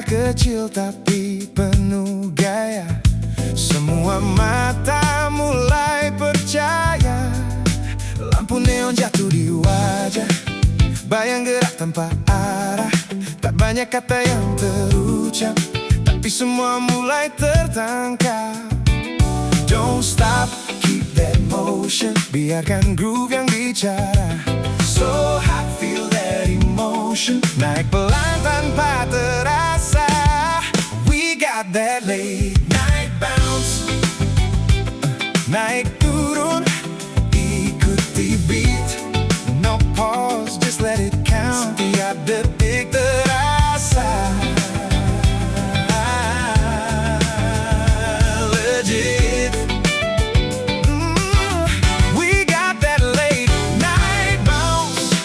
kecil tapi penuh gaya. Semua mata mulai percaya. Lampu neon jatuh di wajah, bayang gerak tanpa arah. Tak banyak kata yang terucap, tapi semua mulai tertangkap. Don't stop, keep that motion. Biarkan groove yang bicara. So hot, feel that emotion. Naik pelan tanpa terasa. We got that late night bounce. Naik turun, ikuti beat. No pause, just let it count. Setiap detik terasa legit. We got that late night bounce.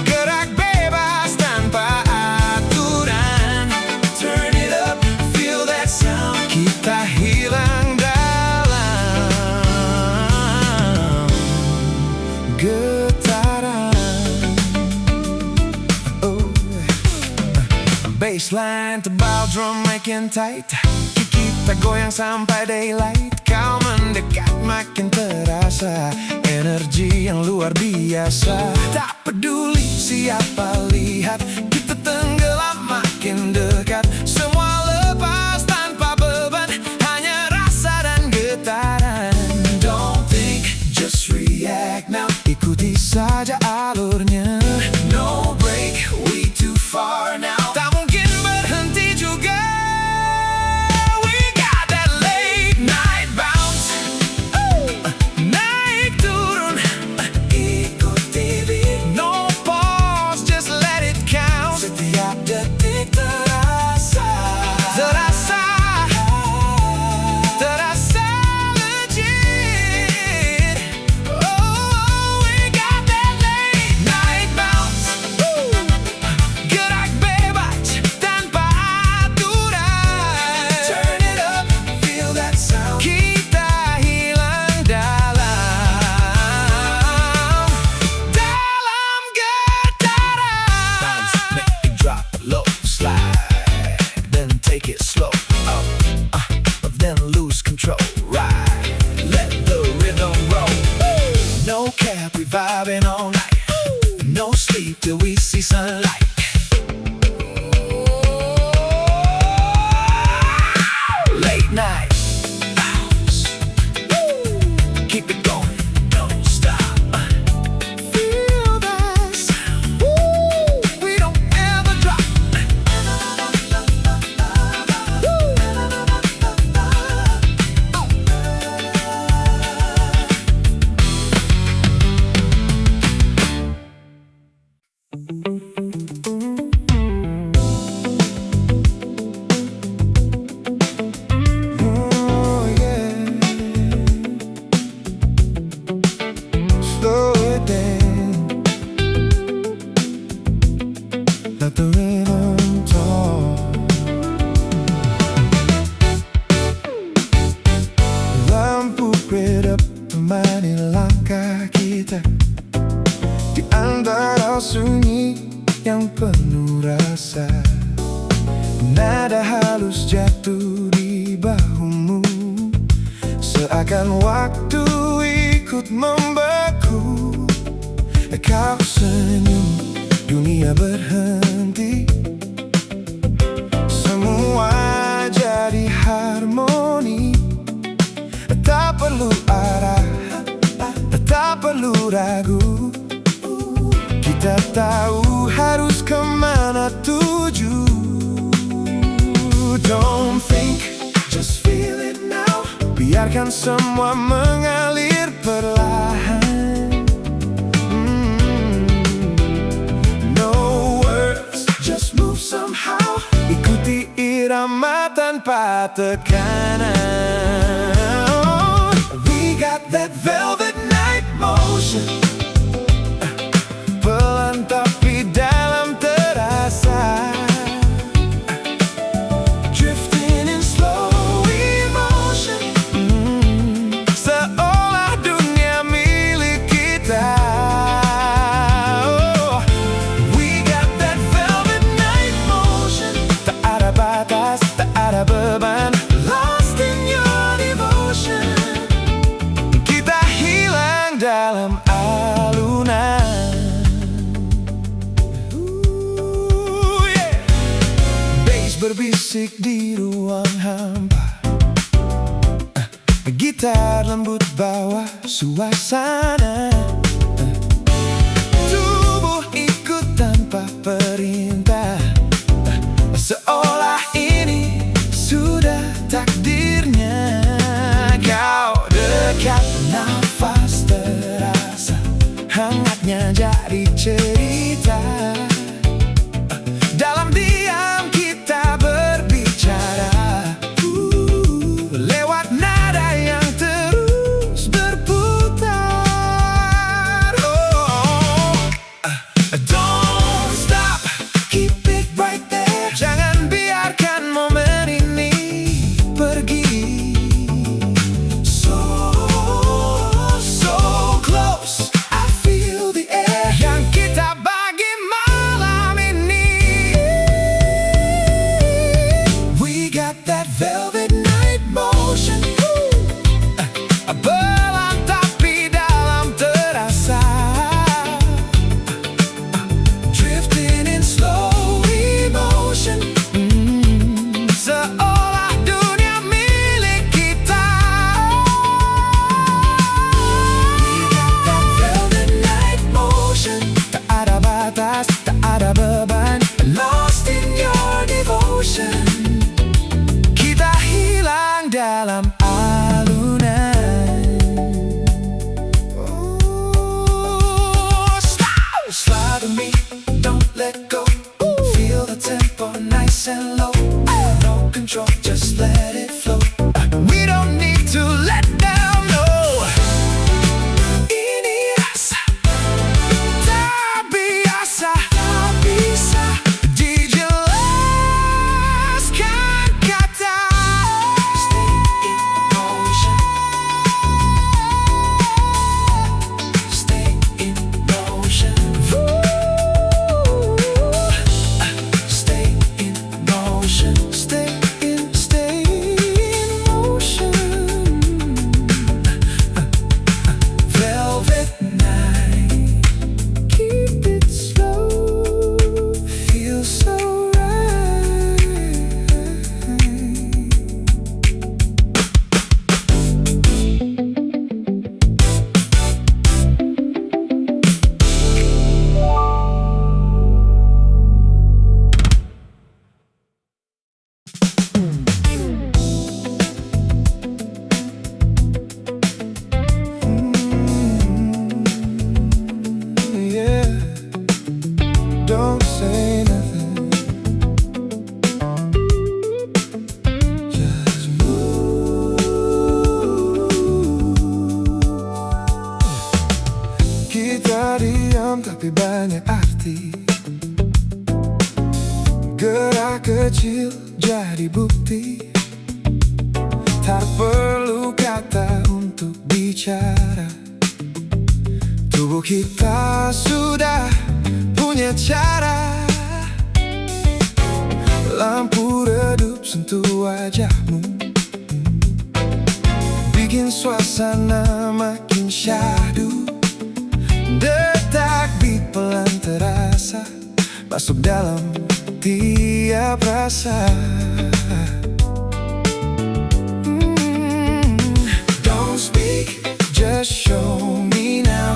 Gerak bebas tanpa aturan. Turn it up, feel that sound. Kita hilang dalam getaran. Baseline tebal, drum makin tight. Kita goyang sampai daylight. Kau mendekat makin terasa. Energi yang luar biasa. Tak peduli siapa lihat, kita tenggelam makin dekat. Semua lepas tanpa beban, hanya rasa dan getaran. Don't think, just react now. Ikuti saja alurnya. No break, we too far now. Tak mungkin berhenti juga. We got that late night bounce. Naik turun, ikuti beat. No pause, just let it count. Setiap detik terasa legit. Oh, we got that late night bounce. Gerak bebas tanpa aturan. Turn it up, feel that sound. Kita hilang dalam getaran. Bounce, make it drop low, slide, then take it slow. Up, then lose control. Right, let the rhythm roll. No cap, we vibing all night. No sleep till we see sunlight. Late night bounce. Keep it going, don't stop. Feel that sound. We don't ever drop. Oh yeah. Slow it down. Let the rhythm talk. Lampu redup temani langkah kita di antara sunyi yang penuh rasa. Nada halus jatuh di bahumu, seakan waktu ikut membeku. Kau senyum, dunia berhenti. Semua jadi harmoni. Tak perlu arah, tak perlu ragu. Kita tahu harus kemana tuju. Don't think, just feel it now. Biarkan semua mengalir perlahan. No words, just move somehow. Ikuti irama tanpa tekanan. We got that velvet night motion. Pelan tapi dalam terasa. Drifting in slow emotion. Seolah dunia milik kita. Oh, we got that velvet night motion. Tak musik di ruang hampa. Gitar lembut bawa suasana. Tubuh ikut tanpa perintah, seolah ini sudah takdirnya. Kau dekat, nafas terasa, hangatnya jadi cerita. Dalam diam kita berbicara, lewat nada yang terus berputar. Don't stop, keep it right there. Jangan biarkan momen ini pergi. So close, I feel the air yang kita bagi malam ini. We got that velvet night motion, belang tapi dalam terasa. Drifting in slow emotion, seolah dunia milik kita. We got that velvet night motion, tak ada batas, tak ada beban. Lost in your devotion, kita hilang dalam alunan. Slide with me, don't let go. Feel the tempo nice and low. No control, just let it flow. We don't need to let them know. Ini rasa tak biasa, tak bisa dijelaskan kata. Stay in motion, stay in motion. Stay in motion, stay in motion. Velvet night, keep it slow, feel so right. Yeah, don't say nothing, just move. Kita diam tapi banyak arti, gerak kecil jadi bukti. Tak perlu kata untuk bicara, tubuh kita sudah punya cara. Lampu redup sentuh wajahmu, bikin suasana makin syahdu. Detak beat pelan terasa, masuk dalam tiap rasa. Don't speak, just show me now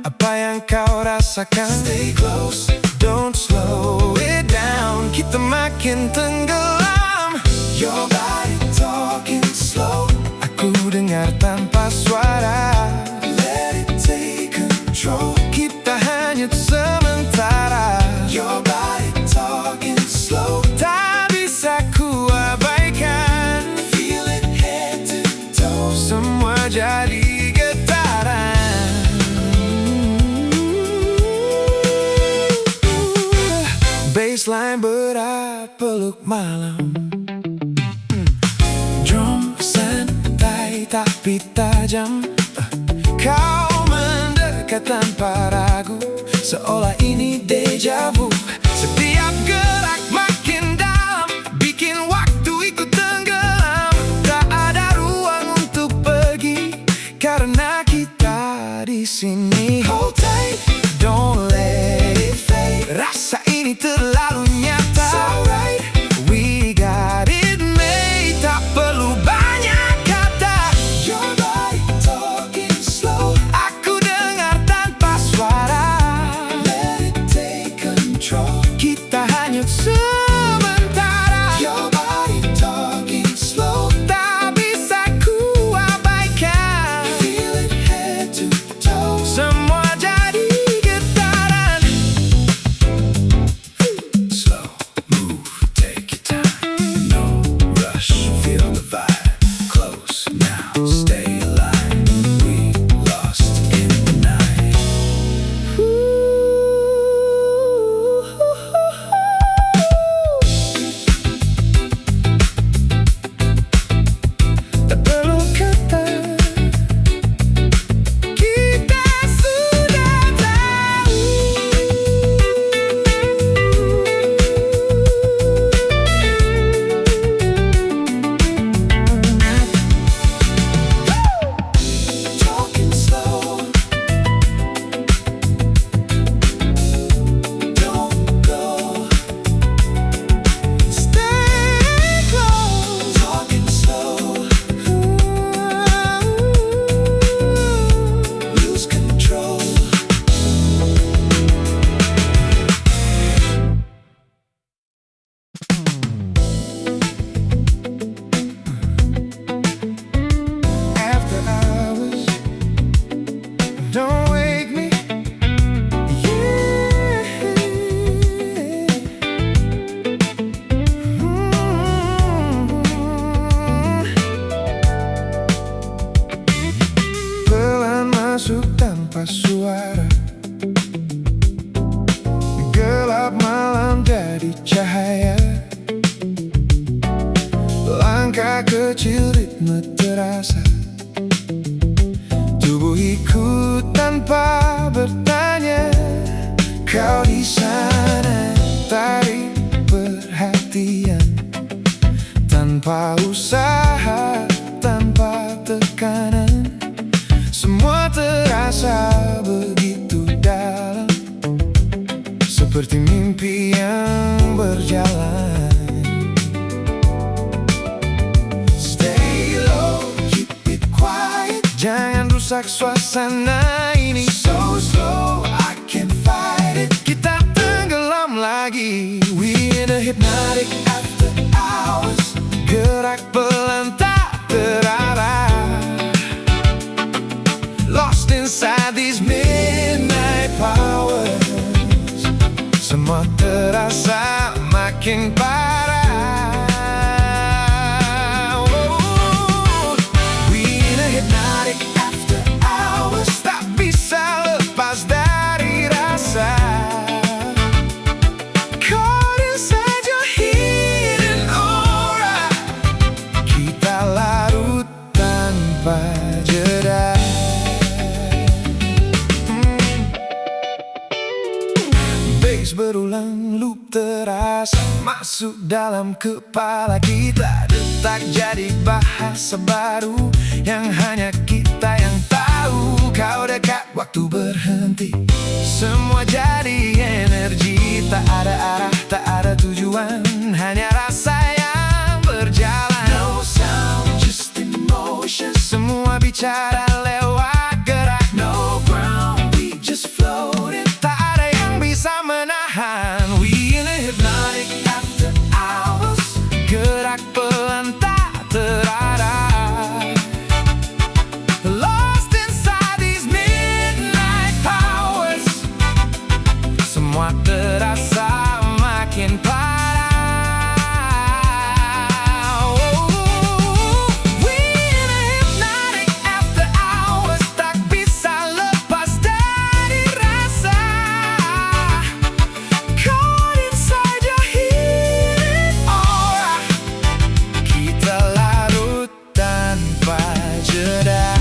apa yang kau rasakan. Stay close, don't slow it down, kita makin tenggelam. Your body talking slow, aku dengar tanpa suara. Let it take control, kita hanyut sementara. Your body talking slow, tak bisa ku abaikan. Feel it head to toe, semua jadi getaran. Baseline berat peluk malam, drum santai tapi tajam. Kau mendekat tanpa ragu, seolah ini deja vu. Setiap gerak makin dalam, bikin waktu ikut tenggelam. Tak ada ruang untuk pergi, karena kita di sini. Hold tight, don't let it fade. Rasa ini terlalu nyata. We got control. Kita hanyut sementara. Your body talking slow. Tak bisa ku abaikan. Feel it head to toe. Semua jadi getaran. Slow, move, take your time. No rush, feel the vibe. Close now, stay alive. We lost in the night. Tak perlu kata, kita sudah tahu. Talking slow, don't go. Stay close. Talking slow, lose control. After hours, don't wake me. Yeah. Pelan masuk tanpa suara. Gelap malam jadi cahaya. Langkah kecil ritme terasa. Tubuh ikut tanpa bertanya. Kau di sana tarik perhatian. Tanpa usaha, tanpa tekanan. Semua terasa begitu dalam. Seperti mimpi yang berjalan. Stay low, keep it quiet. Jangan rusak suasana ini. So slow, I can't fight it. Kita tenggelam lagi. We in a hypnotic after hours. Gerak pelan tak terarah. Lost inside these midnight powers. Semua terasa makin parah. We in a hypnotic after hours. Tak bisa lepas dari rasa. Caught inside your hidden aura. Kita larut tanpa jeda. Bass berulang, loop terasa masuk dalam kepala kita. Detak jadi bahasa baru yang hanya kita yang tahu. Kau dekat, waktu berhenti. Semua jadi energi. Tak ada arah, tak ada tujuan. Hanya rasa yang berjalan. No sound, just emotion. Semua bicara lewat gerak. No ground, we just floating. Tak ada yang bisa menahan. We in a hypnotic after hours. Gerak pelan tak terarah. Lost inside these midnight powers. Semua terasa makin parah. We in a hypnotic after hours. Tak bisa lepas dari rasa. Caught inside your hidden aura. Kita larut tanpa jeda.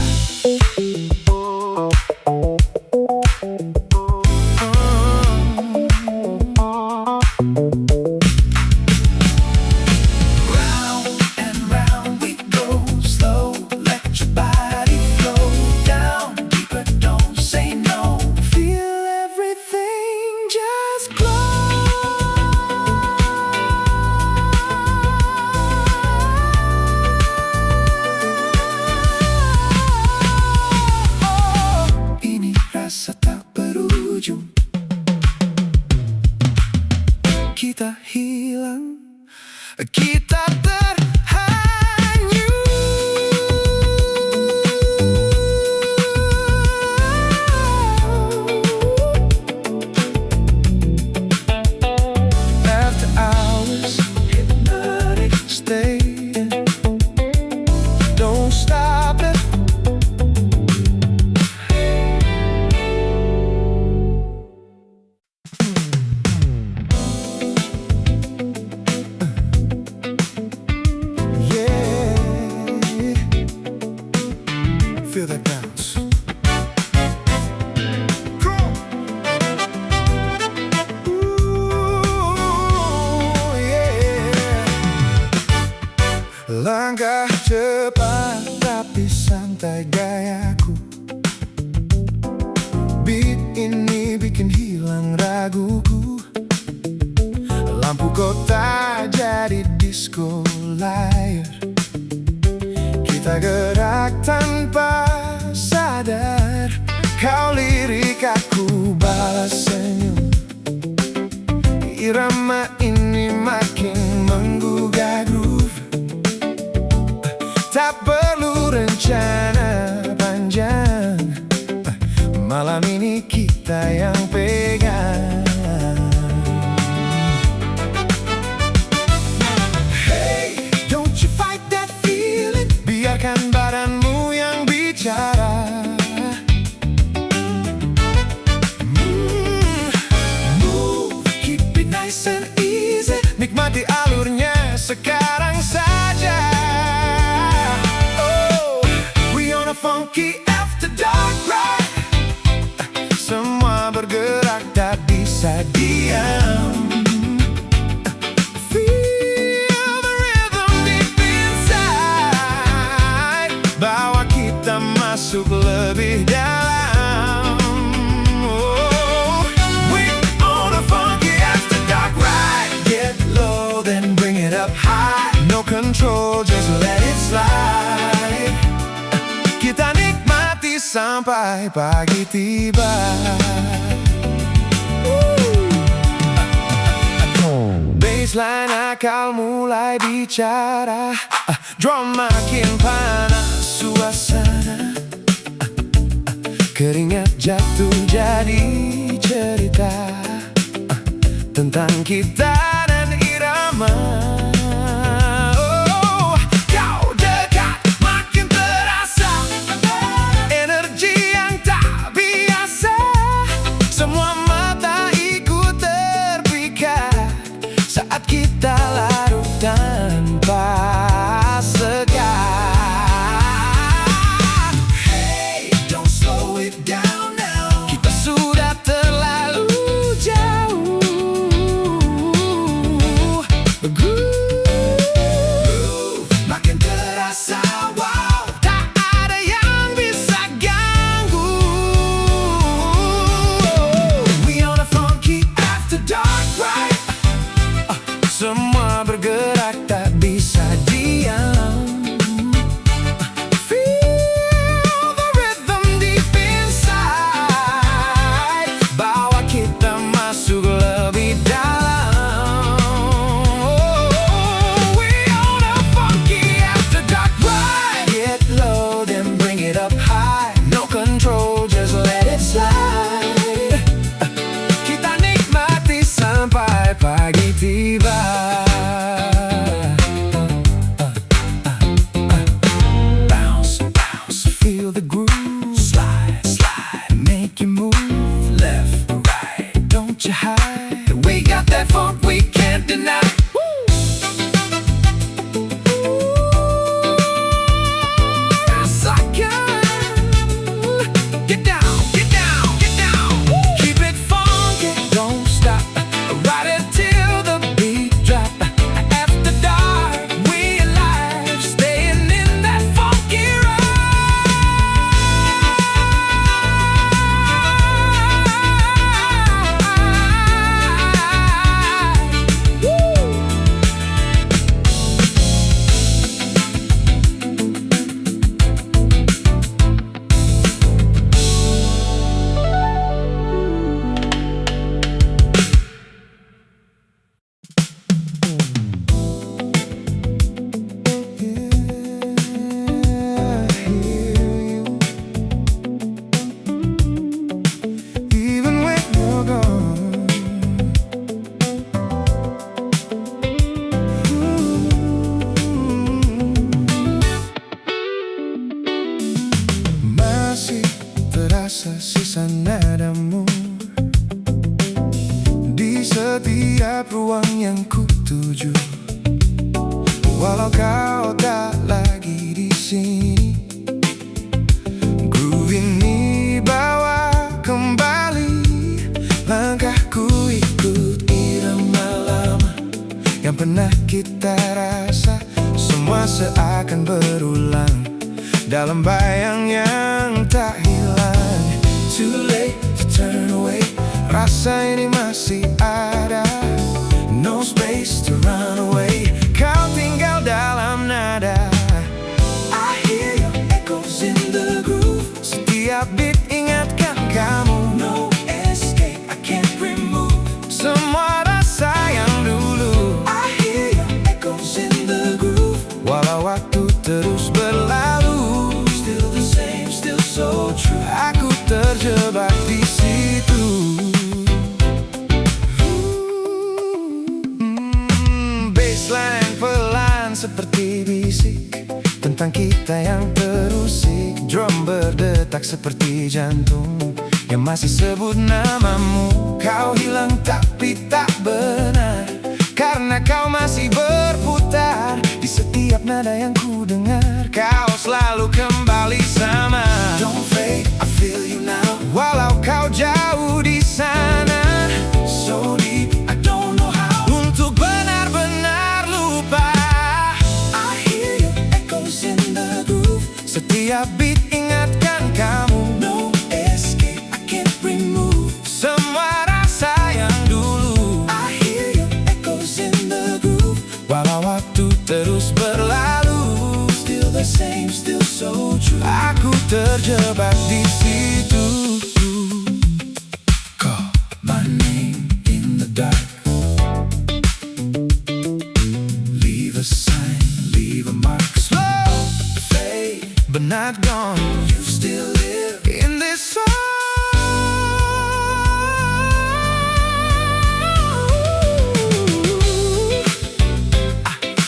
kita hilang, kita terhanyut. After hours, hypnotic state, don't stop it. Feel that bounce. Ooh, yeah. Langkah cepat tapi santai gayaku. Beat ini bikin hilang raguku. Lampu kota jadi disco layar. Kita gerak tanpa sadar. Kau lirik, aku balas senyum. Irama ini makin menggugah groove. Tak perlu rencana panjang. Malam ini kita yang pegang. Biarkan badanmu yang bicara. Move, keep it nice and easy. Nikmati alurnya sekarang saja. Oh, we on a funky after dark ride. Semua bergerak tak bisa diam. Masuk lebih dalam. Oh, we on a funky after dark ride. Get low, then bring it up high. No control, just let it slide. Kita nikmati sampai pagi tiba. Baseline akal mulai bicara. Drum makin panas suasana. Keringat jatuh jadi cerita tentang kita dan irama. Oh, kau dekat makin terasa. Energi yang tak biasa. Semua mata ikut terpikat saat kita larut tanpa sekat. Semua bergerak tak bisa diam. Feel the rhythm deep inside. Bawa kita masuk lebih dalam. Oh, we on a funky after dark ride. Get low, then bring it up high. No control, just let it slide. Kita nikmati sampai pagi tiba. Bounce, bounce, feel the groove. Slide, slide, make you move. Left, right, don't you hide. We got that funk we can't deny. Get down, get down, get down. Keep it funky, don't stop. Ride it till the beat drop. After dark, we alive, staying in that funky ride. Woo! setiap ruang yang ku tuju. Walau kau tak lagi di sini, groove ini bawa kembali langkahku, ikut irama lama yang pernah kita rasa. Semua seakan berulang dalam bayang yang tak hilang. Too late to turn away, rasa ini masih ada. No space to run away, kau tinggal dalam nada. I hear your echoes in the groove, setiap beat ingatkan kamu. No escape, I can't remove semua rasa yang dulu. I hear your echoes in the groove, walau waktu terus berlalu. Still the same, still so true, aku terjebak di situ. Bassline pelan seperti bisik tentang kita yang terusik. Drum berdetak seperti jantung yang masih sebut namamu. Kau hilang tapi tak benar, karena kau masih berputar di setiap nada yang ku dengar. Kau selalu kembali sama. Don't fade, I feel you now, walau kau jauh di sana. So deep, I don't know how untuk benar-benar lupa. I hear your echoes in the groove, setiap beat ingatkan kamu. No escape, I can't remove semua rasa yang dulu. I hear your echoes in the groove, walau waktu terus berlalu. Still the same, still so true, aku terjebak di situ. Call my name in the dark, leave a sign, leave a mark. Slow fade, but not gone, you still live in this song.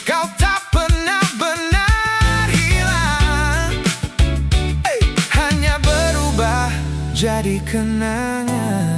Kau tak pernah benar hilang, hanya berubah jadi kenangan.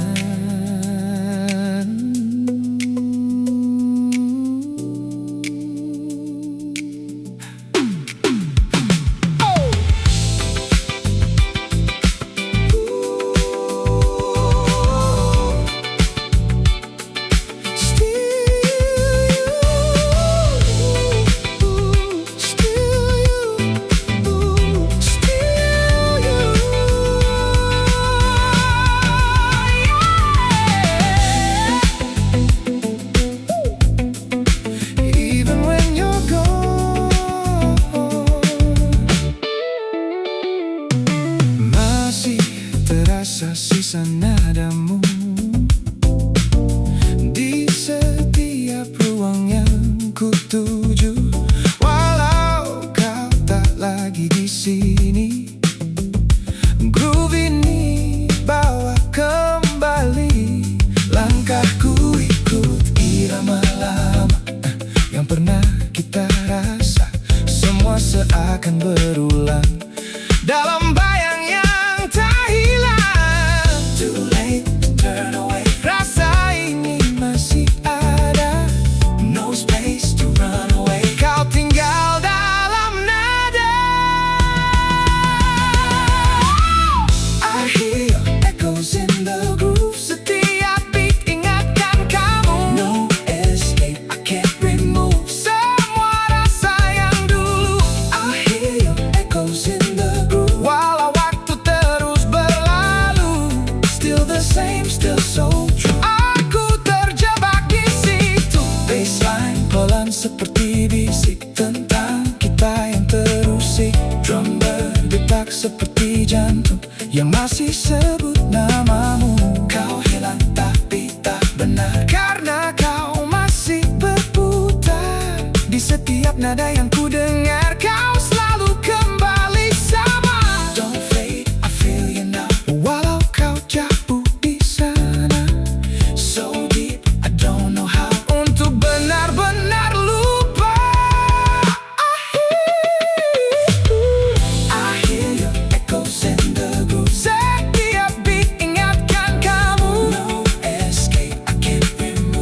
Terasa sisa nadamu di setiap ruang yang ku tuju. Walau kau tak lagi di sini, groove ini bawa kembali langkahku, ikut irama lama yang pernah kita rasa. Semua seakan berulang dalam bayang yang tak hilang. Too late to turn away, rasa ini masih ada. No space to run away, kau tinggal dalam nada. I hear your echoes in the groove, setiap beat ingatkan kamu. No escape, I can't remove semua rasa yang dulu. I hear your echoes in the groove, walau waktu terus berlalu. Still the same, still so true, aku terjebak di situ. Bassline pelan seperti bisik tentang kita yang terusik. Drum berdetak seperti jantung yang masih sebut namamu. Kau hilang tapi tak benar, karena kau masih berputar di setiap nada yang ku dengar. Kau selalu kembali sama. Don't fade, I feel you now, walau kau jauh di sana. So deep, I don't know how untuk benar-benar lupa. I hear your echoes in the groove, setiap beat ingatkan kamu. No escape, I can't remove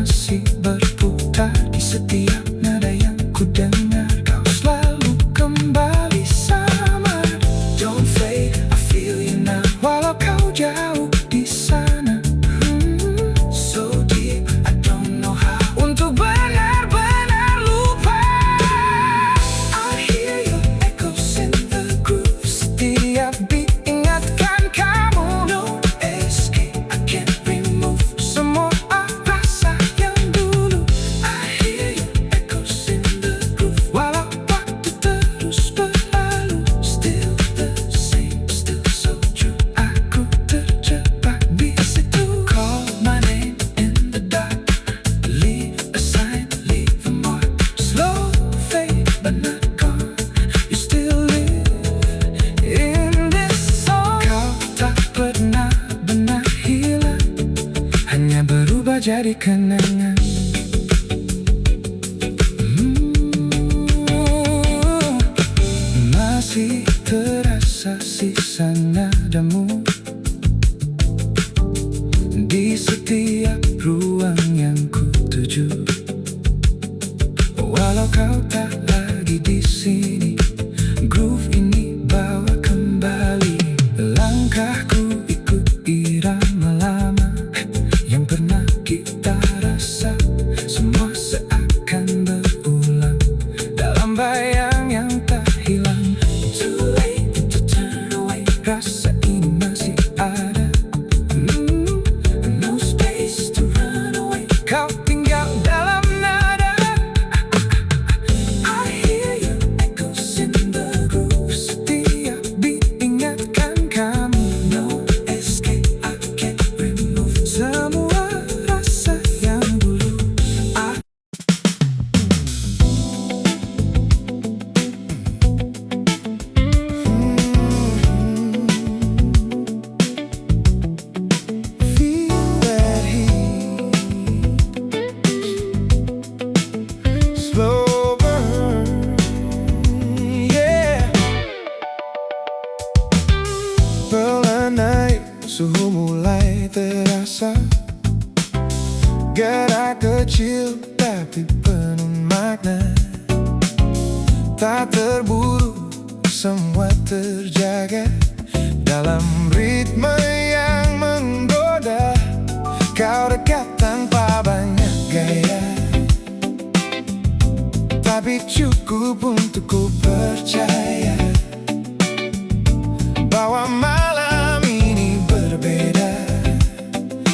masih berputar di setiap nada yang ku dengar. Kau selalu kembali sama. Don't fade, I feel you now. Walau kau jauh di sana, so deep, I don't know how untuk benar-benar lupa. I hear your echoes in the groove. Setiap beat ingatkan kamu. No escape, I can't remove semua rasa yang dulu. I hear your echoes in the groove. Walau waktu terus berlalu, still the same, still so true. Aku terjebak di situ. Call my name in the dark, leave a sign, leave a mark. Slow fade but not gone, you still live in this song. Kau tak pernah benar hilang, hanya berubah jadi kenangan. Masih terasa sisa nadamu di setiap ruang yang ku tuju. Walau kau tak lagi di sini, groove ini bawa kembali. Langkahku ikut irama lama yang pernah kita rasa. Semua seakan berulang dalam bayang yang tak hilang. Too late to turn away, rasa ini masih ada. No space to run away, kau tinggal dalam nada. I hear your echoes in the groove. Setiap beat ingatkan kamu. No escape, I can't remove semua rasa yang dulu. Feel that heat, slow burn, yeah. Pelan naik, suhu mulai terasa. Gerak kecil tapi penuh makna. Tak terburu, semua terjaga dalam ritme yang menggoda. Kau dekat tanpa banyak gaya, tapi cukup untuk ku percaya bahwa malam ini berbeda.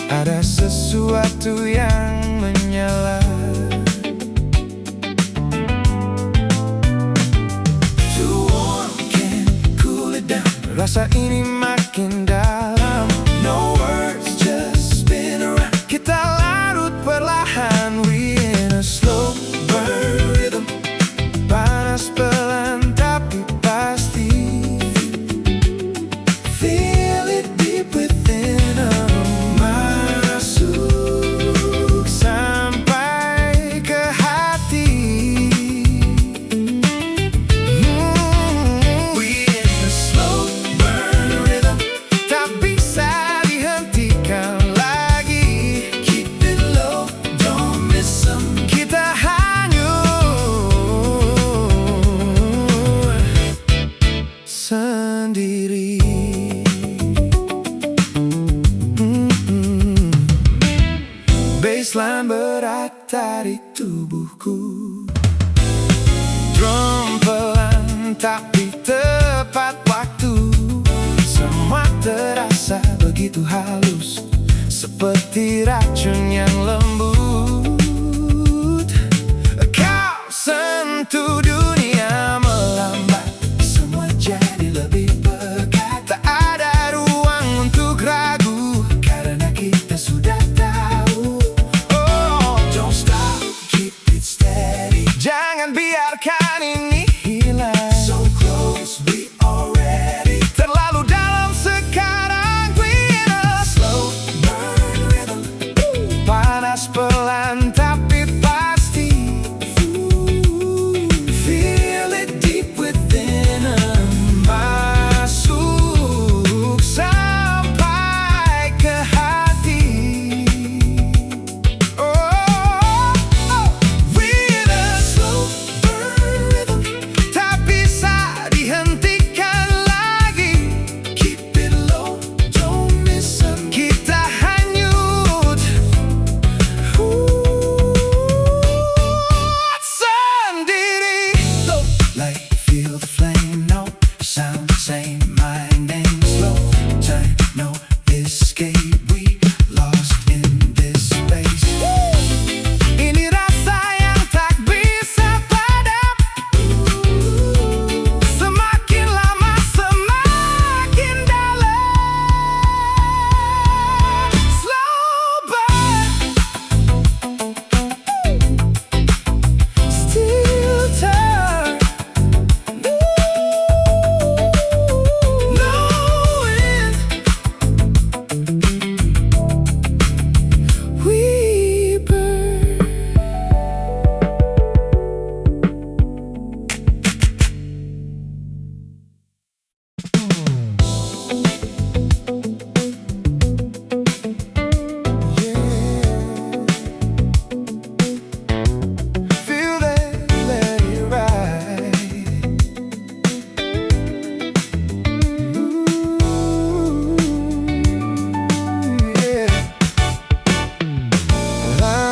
Ada sesuatu yang menyala. Too warm, can't cool it down. Rasa ini makin dalam. No words, just spin around. Kita larut perlahan, we in a slow burn rhythm. Panas pelan tapi pasti. Feel it deep within, masuk sampai ke hati. We in a slow burn rhythm, tak bisa dihentikan lagi. Keep it low, don't miss them. Kita hanyut sendiri. Baseline berata di tubuhku. Drum pelan tapi tepat waktu. Semua terasa begitu halus, seperti racun yang lembut. Kau sentuh dunia melambat, semua jadi lebih pekat. Tak ada ruang untuk ragu, karena kita sudah tahu. Oh, don't stop, keep it steady. Jangan biarkan ini hilang. So close, we already. Terlalu dalam sekarang, we in a slow burn rhythm. Panas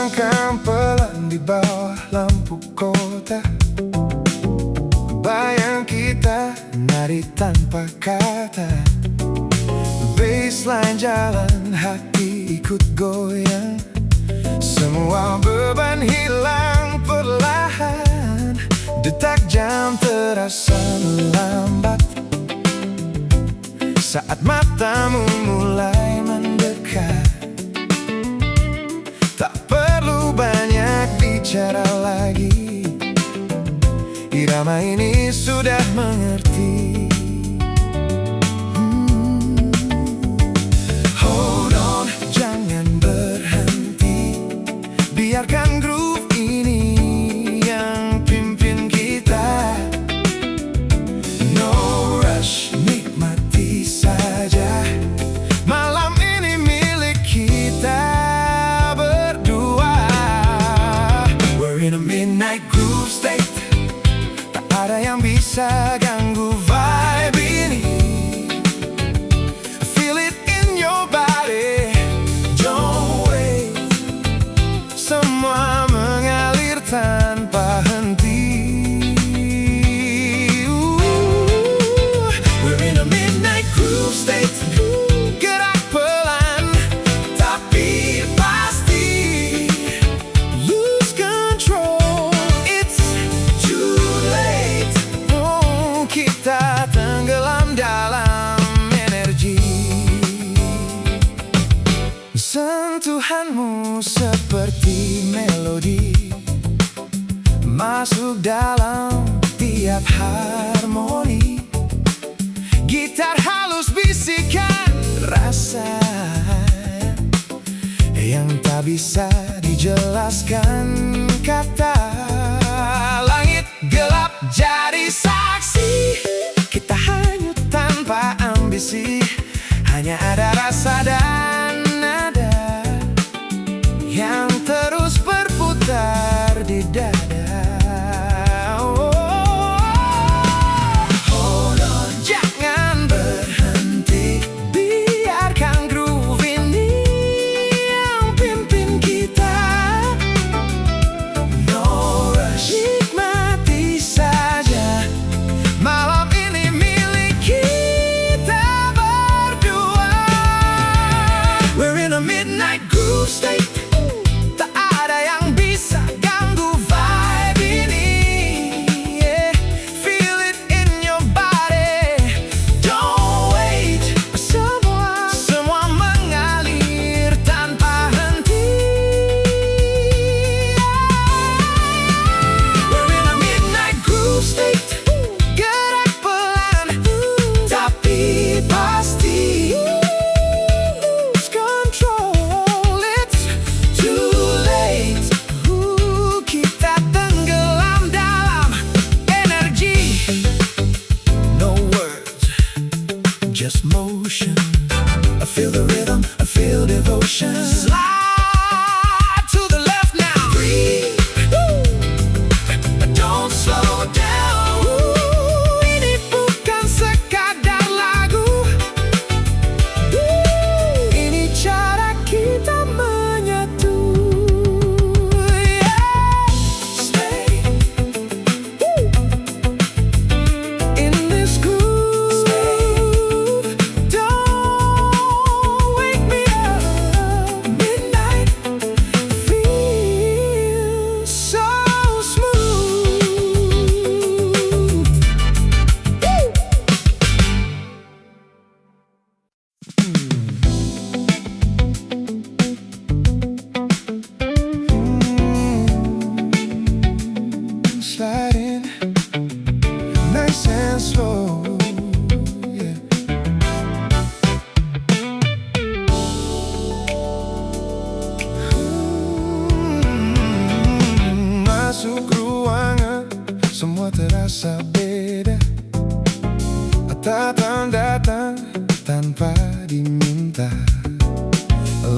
Langkah pelan di bawah lampu kota, bayang kita nari tanpa kata. Baseline jalan, hati ikut goyang. Semua beban hilang perlahan. Detak jam terasa melambat saat matamu mulai mendekat. Tak perlu banyak bicara lagi, irama ini sudah mengerti. Hold on, jangan berhenti. Biarkan groove ini yang pimpin kita. No rush, nikmati saja. Malam ini milik kita berdua. We're in a midnight groove state. Tak ada yang bisa ganggu vibe ini. Feel it in your body. Don't wait. Semua mengalir tanpa henti. We're in a midnight groove state. Gerak pelan tapi pasti. Lose control, it's too late. Oh, kita tenggelam dalam energi. Sentuhanmu seperti melodi, masuk dalam tiap harmoni. Gitar halus bisikan rasa yang tak bisa dijelaskan kata. Langit gelap jadi saksi, kita hanyut tanpa ambisi. Hanya ada rasa dan nada yang terus berputar di dada. Hold on, jangan berhenti. Biarkan groove ini yang pimpin kita. No rush, nikmati saja. Malam ini milik kita berdua. We're in a midnight groove state. Tak ada yang bisa ganggu vibe ini. Yeah. Feel it in your body. Don't wait. Semua mengalir tanpa henti. We're in a midnight groove state. Gerak pelan tapi pasti. Lose control, it's too late. Kita tenggelam dalam energi. No words, just motion. I feel the rhythm, I feel devotion. Slide to the left now. Breathe. Don't slow down. Ini bukan sekadar lagu. Ini cara kita menyatu. Yeah. Stay in this groove. Don't wake me up. Midnight feels so smooth. Sliding nice and slow, yeah. Masuk ruangan, semua terasa beda. Datang tanpa diminta.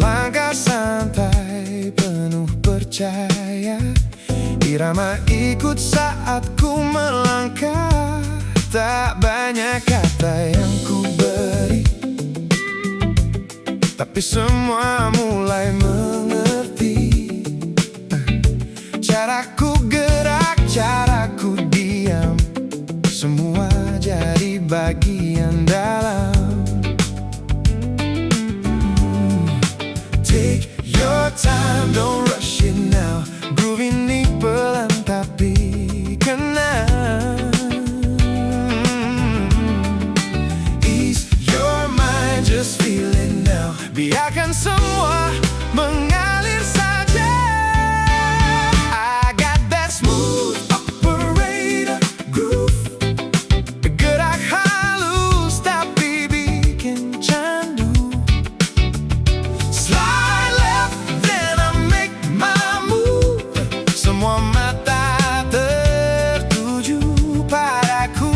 Langkah santai penuh percaya. Irama ikut saat ku melangkah. Tak banyak kata yang ku beri, tapi semua mulai mengerti. Caraku gerak, caraku diam, semua jadi bagian dalam. Take your time, don't rush it now. Groove ini pelan tapi kena. Ease your mind, just feel it now. Biarkan semua mengalir saja. I got that smooth operator groove. Gerak halus tapi bikin candu. Slide left, then I make my move. Semua mata tertuju padaku.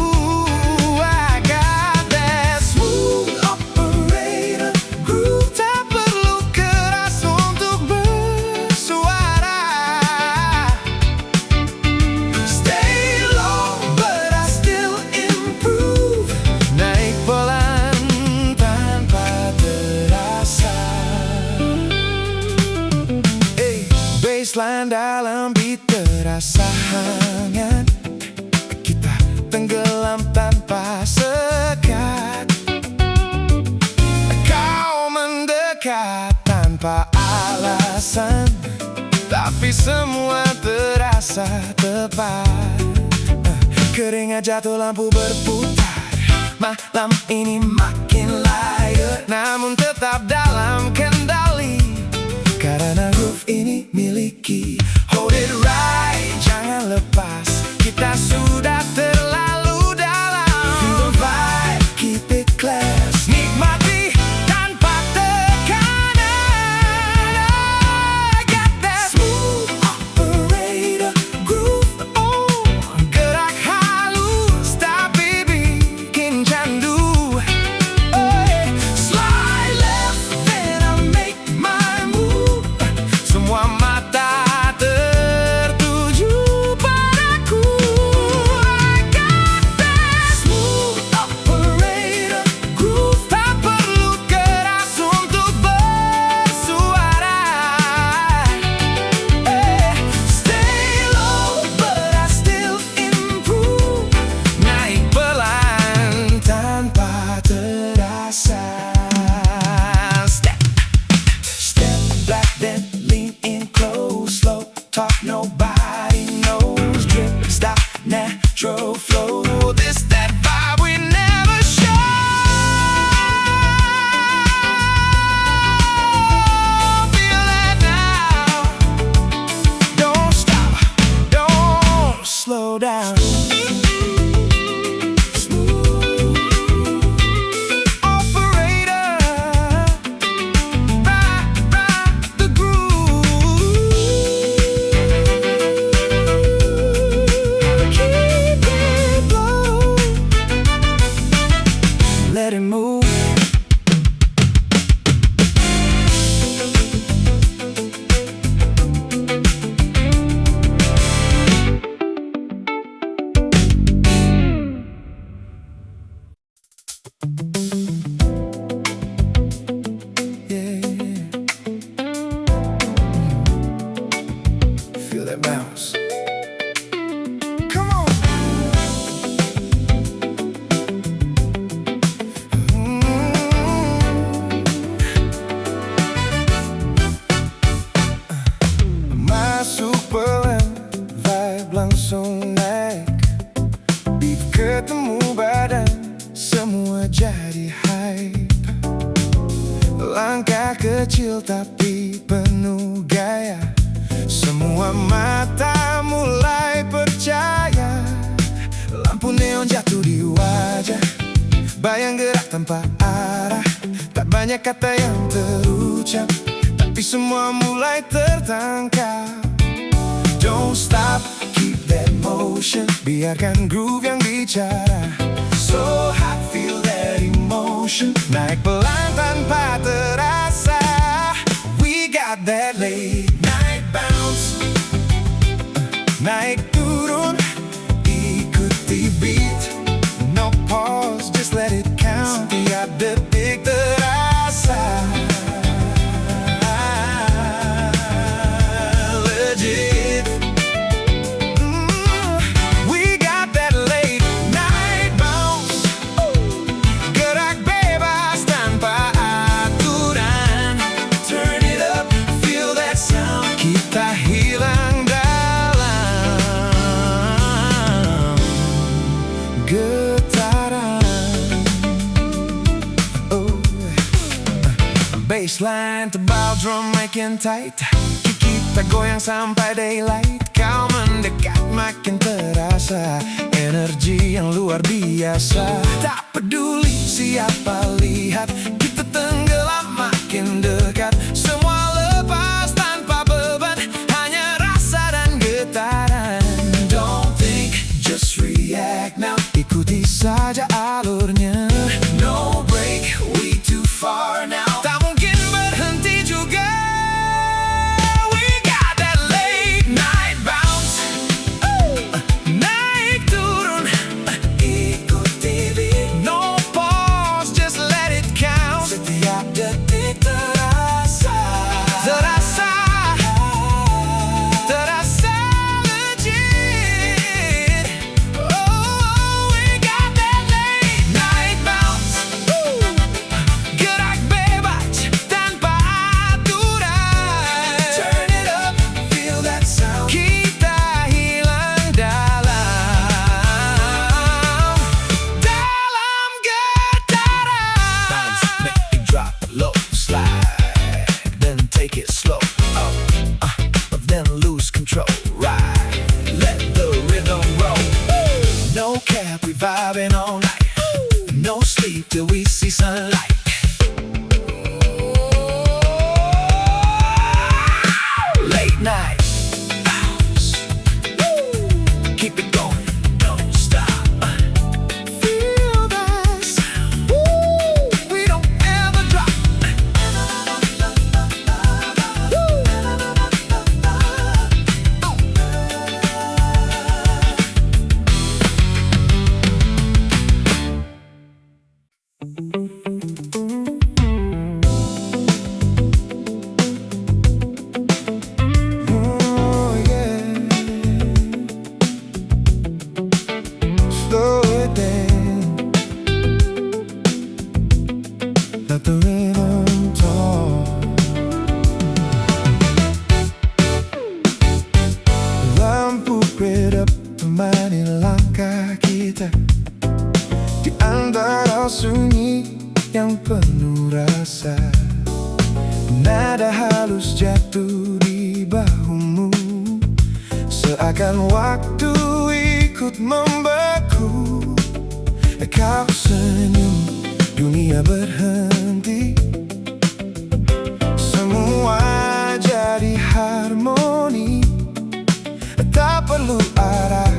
I got that smooth operator groove. Tak perlu keras untuk bersuara. Stay low, but I still improve. Naik pelan tanpa terasa. Baseline dalam beat terasa hangat. Kita tenggelam tanpa sekat. Kau mendekat tanpa alasan, tapi semua terasa tepat. Keringat jatuh, lampu berputar. Malam ini makin layar, namun tetap dalam kendali. Karena groove ini miliki. Hold it right, jangan lepas. Kita sudah terlalu dalam. Feel the vibe, keep it class. Nikmati tanpa tekanan. I got that smooth operator groove. Oh, gerak halus tapi bikin candu. Slide left, then I make my move. Semua mata tertuju padaku. I got that smooth operator groove. Tak perlu keras untuk bersuara. Stay low, but I still improve. Naik pelan tanpa terasa. Step back, then lean in close. Slow talk, nobody knows. Drip, stop, natural flow. This, that vibe we never show. Feel that now. Don't stop, don't slow down. Smooth operator, ride the groove. Keep it low, let it move. Yeah, feel that bounce. Come on. Masuk pelan, vibe langsung naik. Beat ketemu badan, semua jadi hype. Langkah kecil tapi penuh gaya. Semua mata mulai percaya. Lampu neon jatuh di wajah, bayang gerak tanpa arah. Tak banyak kata yang terucap, tapi semua mulai tertangkap. Don't stop, keep that motion. Biarkan groove yang bicara. So hot, feel that emotion. Naik pelan tanpa terasa. We got that late night bounce. Naik turun, ikuti beat. No pause, just let it count. Setiap detik terasa. Legit. Bassline tebal, drum makin tight. Kita goyang sampai daylight. Kau mendekat makin terasa, energi yang luar biasa. Tak peduli siapa lihat, kita tenggelam makin dekat. Semua lepas tanpa beban, hanya rasa dan getaran. Don't think, just react now. Ikuti saja alurnya. No break, we too far now. Tak mungkin berhenti juga. We got that late night bounce. Naik turun, ikuti beat. No pause, just let it count. Setiap detik terasa, terasa, terasa legit. Oh, we got that late night bounce. Gerak bebas tanpa aturan. Turn it up, feel that sound. Kita hilang dalam getaran. Bounce, make it drop low, slide, then take it slow. Then lose control, right? Let the rhythm roll. No cap, we vibing all night. No sleep till we see sunlight. Late night bounce. Keep it going, don't stop. Feel that sound. We don't ever drop. Oh yeah. Slow it down. Let the rhythm talk. Lampu redap temani langkah kita di antara sunyi yang penuh rasa. Nada halus jatuh di bahumu, seakan waktu ikut membeku. Kau senyum, dunia berhenti. Semua jadi harmoni. Tak perlu arah,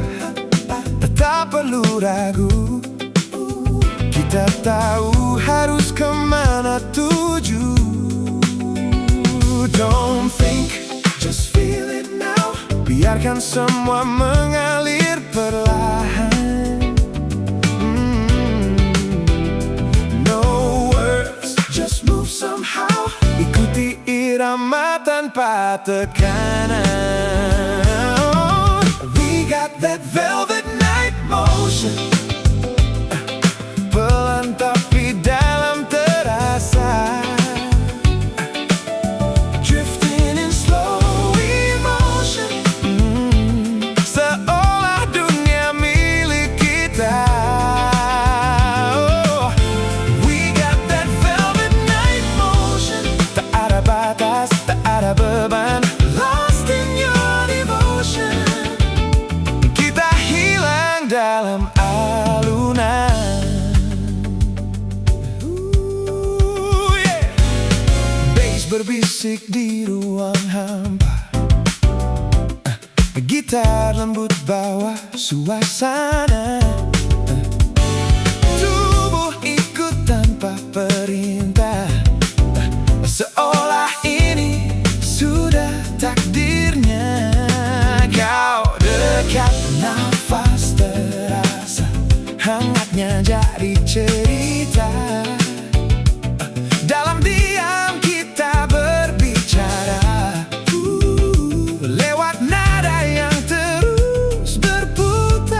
tak perlu ragu. Kita tahu harus kemana tuju. Don't think, just feel it now. Biarkan semua mengalir perlahan. No words, just move somehow. Ikuti irama tanpa tekanan. We got that velvet night motion. Pelan tapi dalam terasa. Drifting in slow emotion. Seolah dunia milik kita. Oh, we got that velvet night motion. Tak ada batas, tak ada beban. Lost in your devotion. Kita hilang dalam alunan. Berbisik di ruang hampa. Gitar lembut bawa suasana. Tubuh ikut tanpa perintah. Seolah ini sudah takdirnya. Kau dekat, nafas terasa. Hangatnya jadi cerita. Dalam diam kita berbicara, lewat nada yang terus berputar.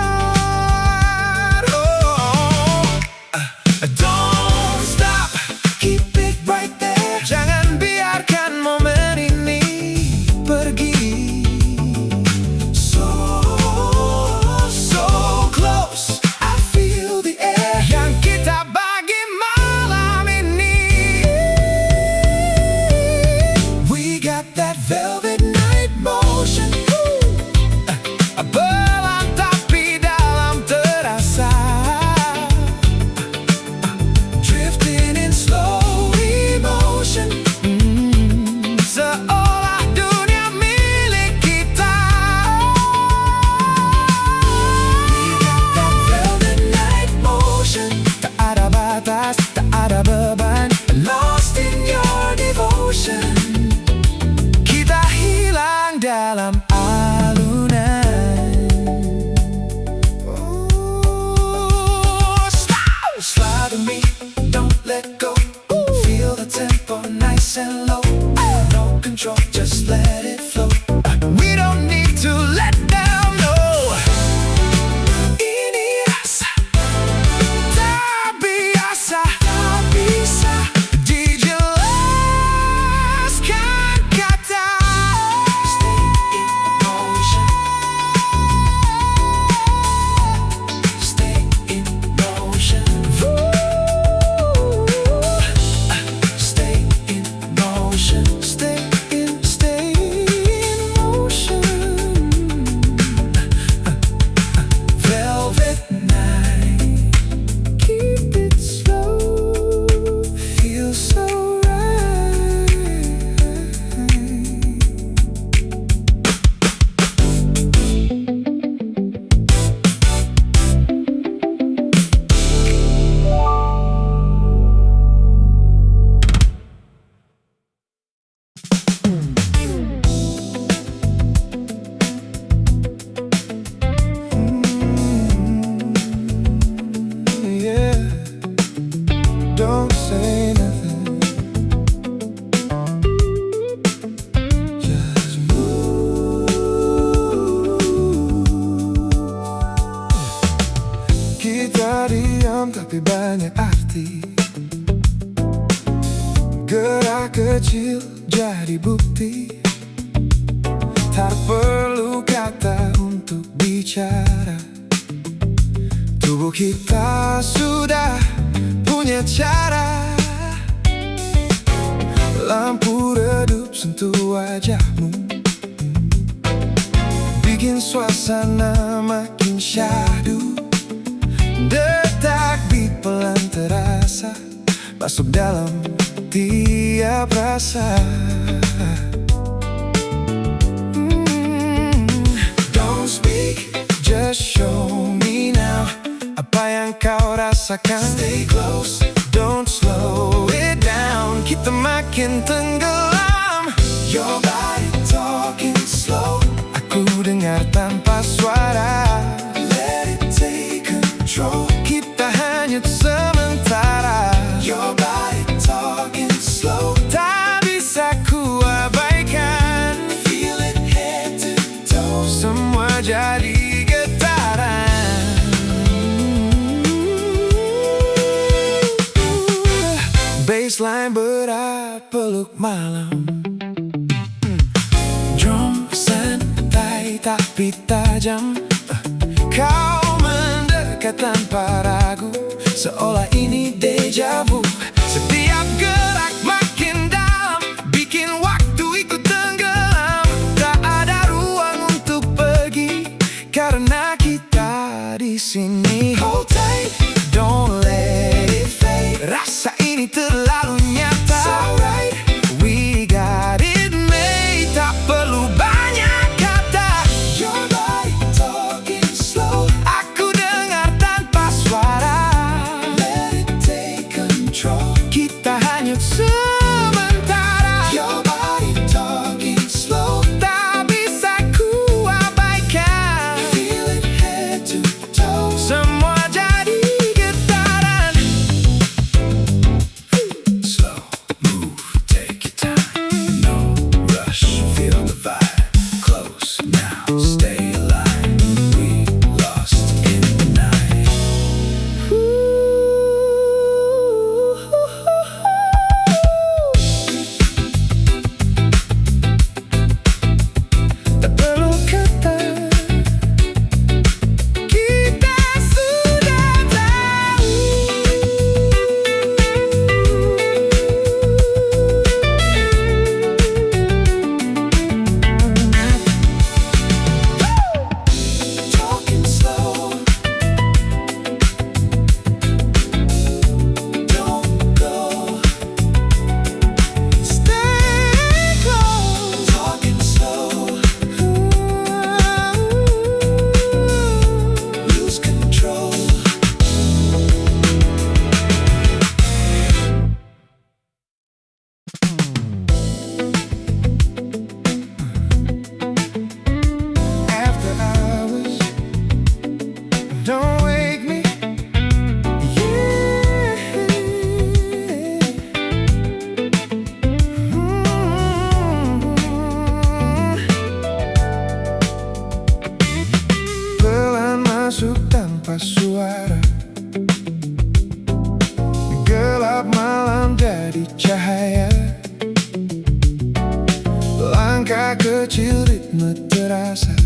tapi banyak arti. Gerak kecil jadi bukti, tak perlu kata untuk bicara. Tubuh kita sudah punya cara. Lampu redup sentuh wajahmu, bikin suasana makin syahdu. Detak beat pelan terasa, masuk dalam tiap rasa. Don't speak, just show me now apa yang kau rasakan. Stay close, don't slow it down, kita makin tenggelam. Your body talking slow, aku dengar tanpa suara. Let it take control, kita hanyut sementara. Your body talking slow, tak bisa ku abaikan. Feel it head to toe, semua jadi getaran. Baseline berat, peluk malam. Drum santai tapi tajam, kau mendekat tanpa ragu, seolah ini deja vu. Setiap gerak makin dalam, bikin waktu ikut tenggelam. Tak ada ruang untuk pergi, karena kita di sini. Hold tight, don't let it fade. Rasa ini terlalu nyata. It's alright, we got it made. Tak perlu banyak kata. Your body talking slow, aku dengar tanpa suara. Let it take control, kita hanyut sementara. Your body talking slow, tak bisa ku abaikan. Feel it head to toe, semua jadi getaran. Slow move, take your time, no rush, feel the vibe. Close now, stay alive, we lost in the night. Tak perlu kata, kita sudah tahu. Talking slow, don't go, stay close. Talking slow, lose control. After hours, don't wake me. Yeah. Pelan masuk tanpa suara, gelap malam jadi cahaya. Langkah kecil ritme terasa,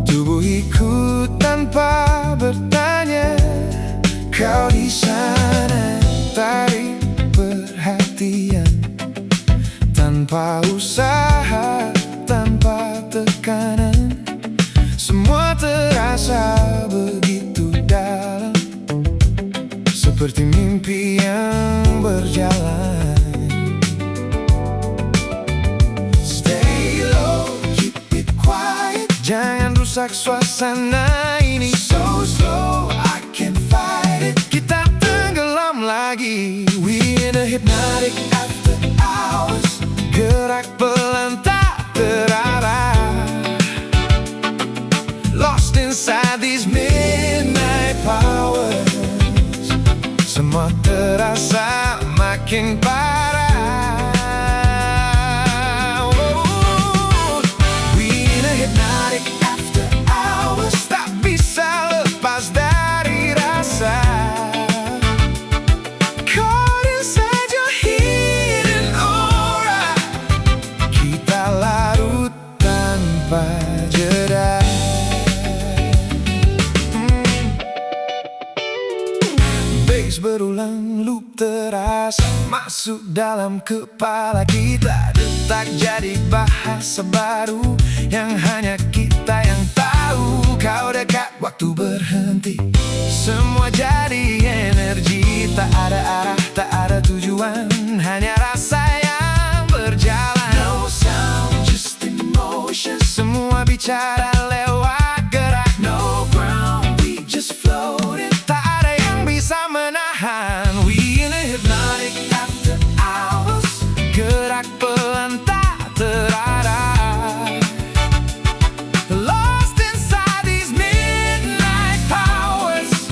tubuh ikut tanpa bertanya. Kau di sana, tarik perhatian, tanpa usaha, tanpa tekanan. Semua terasa begitu dalam, seperti mimpi yang berjalan. Stay low, keep it quiet, jangan rusak suasana ini. So slow, I can't fight it, kita tenggelam lagi. We in a hypnotic after hours, gerak pelan tak terarah. Lost inside these midnight powers, semua terasa makin parah. We in a hypnotic after hours, tak bisa lepas dari rasa. tanpa jeda. Bass berulang, loop terasa masuk dalam kepala kita. Detak jadi bahasa baru yang hanya kita yang tahu. Kau dekat, waktu berhenti, semua jadi energi. Tak ada arah, tak ada tujuan, hanya rasa yang berjalan. No sound, just emotion. Semua bicara lewat gerak. No ground, we just floating. Tak ada yang bisa menahan. We in a hypnotic after hours. Gerak pelan tak terarah. Lost inside these midnight powers.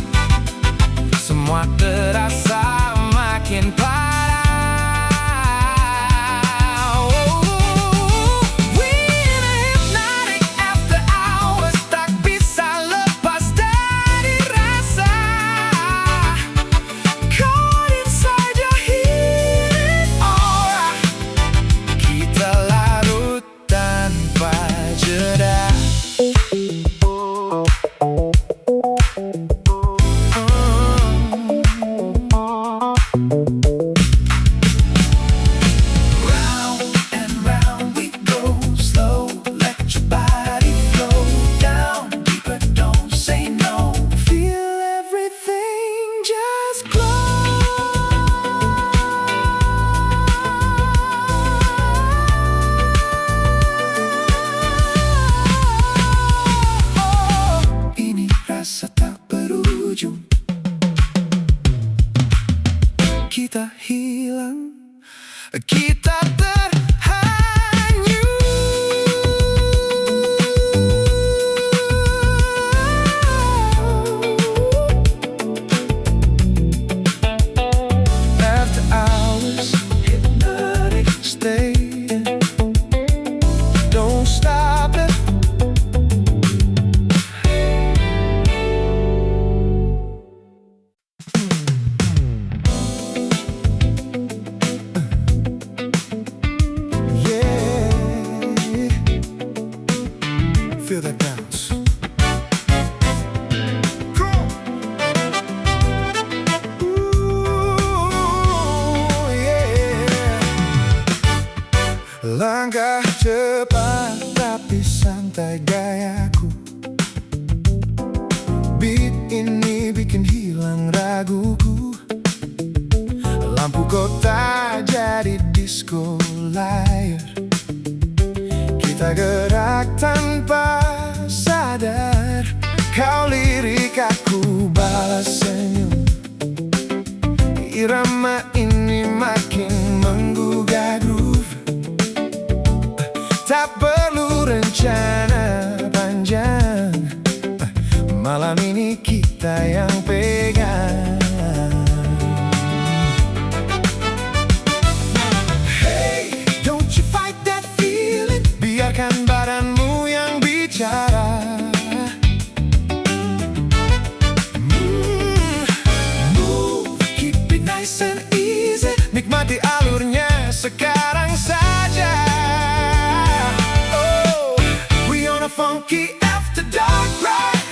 Semua terasa makin parah. We in a hypnotic after hours. Tak bisa lepas dari rasa. Caught inside your healing aura. Kita larut tanpa jeda. Round and round we go, slow, let your body flow down deeper, don't say no. Feel everything just glow. Ini rasa tak berujung. Kita hilang, kita terhanyut. After hours, hypnotic stay. Don't stop it. Yeah, feel that bounce. Come on. Ooh, yeah. Langkah cepat tapi santai gayaku. Beat ini bikin hilang raguku. Lampu kota jadi disco layar. Kita gerak tanpa sadar. Kau lirik, aku balas senyum. Irama ini makin menggugah groove. Tak perlu rencana panjang. Malam ini kita yang pegang. Hey, don't you fight that feeling. Biarkan badanmu yang bicara. Move, keep it nice and easy. Nikmati alurnya sekarang saja. Oh, we on a funky after dark ride.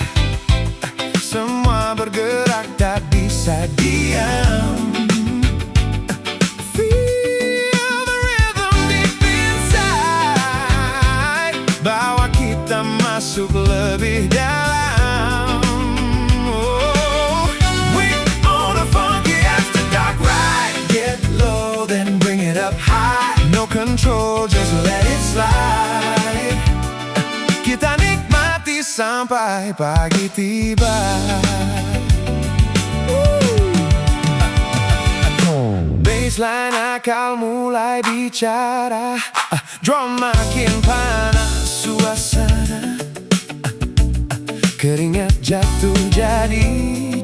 Semua bergerak, tak bisa diam. Feel the rhythm deep inside. Bawa kita masuk lebih dalam. Oh, we on a funky after dark ride. Get low, then bring it up high. No control, just let it slide. Kita nikmati sampai pagi tiba. Baseline akal mulai bicara. Drum makin panas suasana. Keringat jatuh jadi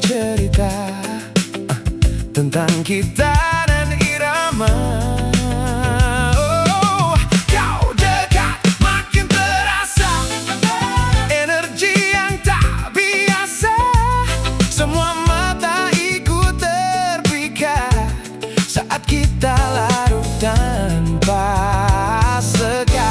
cerita tentang kita dan irama. Oh, kau dekat, makin terasa energi yang tak biasa. Semua mata ikut terpikat saat kita larut tanpa sekat.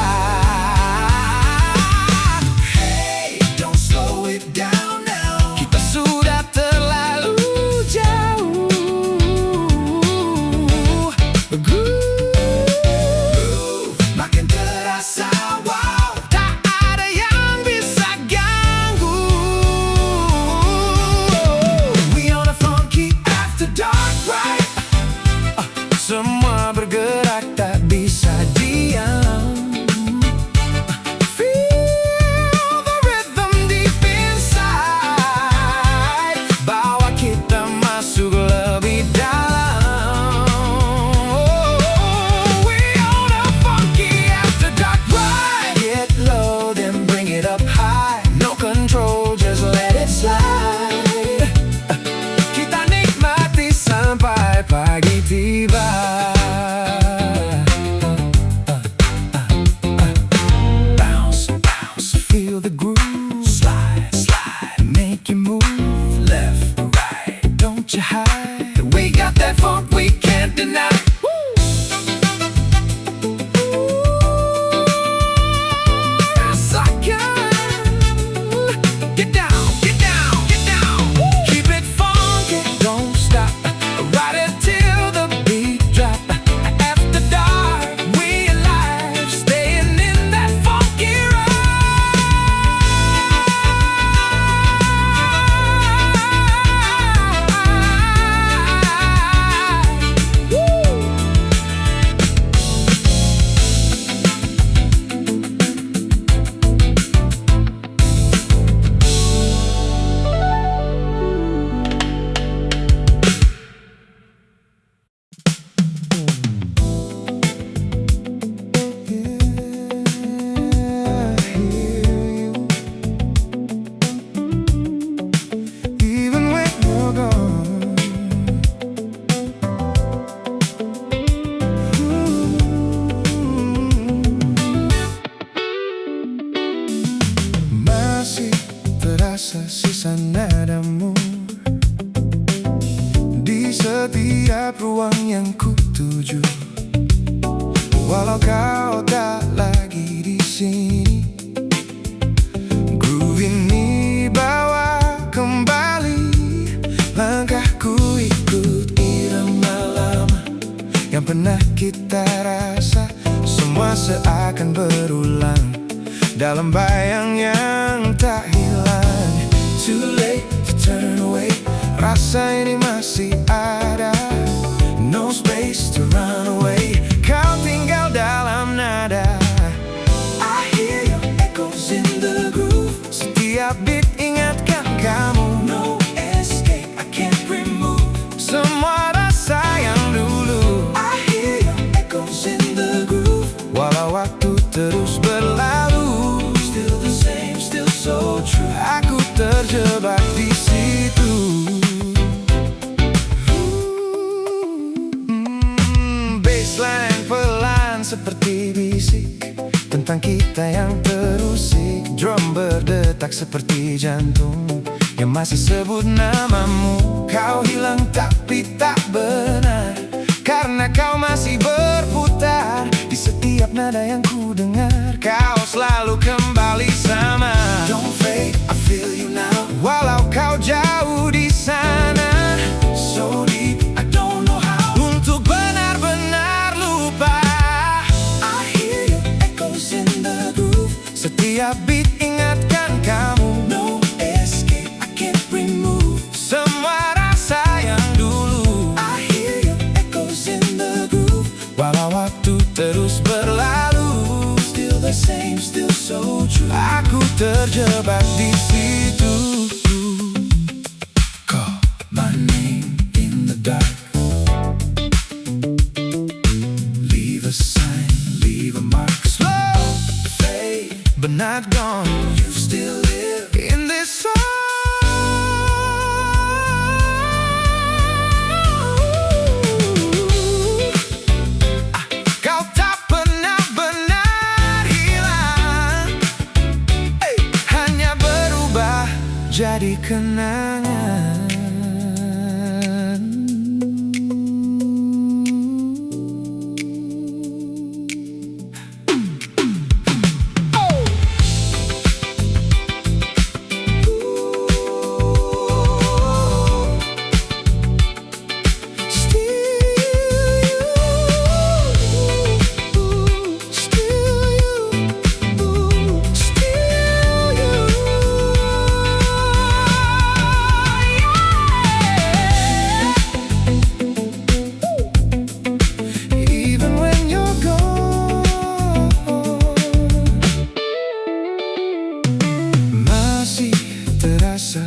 terasa sisa nadamu di setiap ruang yang ku tuju. Walau kau tak lagi di sini, groove ini bawa kembali langkahku, ikut irama lama yang pernah kita rasa. Semua seakan berulang dalam bayang yang tak hilang. Too late to turn away, rasa ini masih ada. No space to run away, kau tinggal dalam nada. I hear your echoes in the groove, setiap beat ingatkan kamu. No escape, I can't remove semua rasa yang dulu. I hear your echoes in the groove, walau waktu terus berlalu. Still the same, still so true. Aku terjebak di situ. Bassline yang pelan seperti bisik tentang kita yang terusik. Drum berdetak seperti jantung yang masih sebut namamu. Kau hilang tapi tak benar, karena kau masih berputar di setiap nada yang ku dengar. Kau selalu kembali sama. Don't fade, I feel you now. Walau kau jauh di sana, so deep, I don't know how untuk benar-benar lupa. I hear your echoes in the groove, setiap beat ingatkan kamu. No escape, I can't remove semua rasa yang dulu. I hear your echoes in the groove, walau waktu terus berlalu. Still the same, still so true. Aku terjebak di situ. Call my name in the dark, leave a sign, leave a mark. Slow fade, but not gone. You still live in this song. Kau tak pernah benar hilang, hanya berubah jadi kenangan.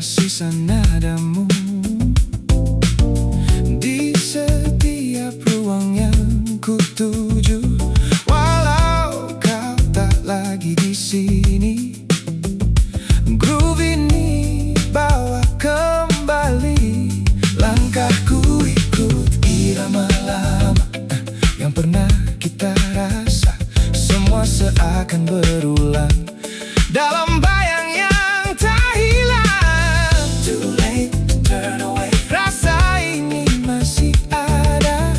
Sisa nadamu di setiap ruang yang ku tuju. Walau kau tak lagi di sini, groove ini bawa kembali langkahku, ikut irama lama yang pernah kita rasa. Semua seakan berulang dalam bayang yang tak hilang. Too late to turn away, rasa ini masih ada.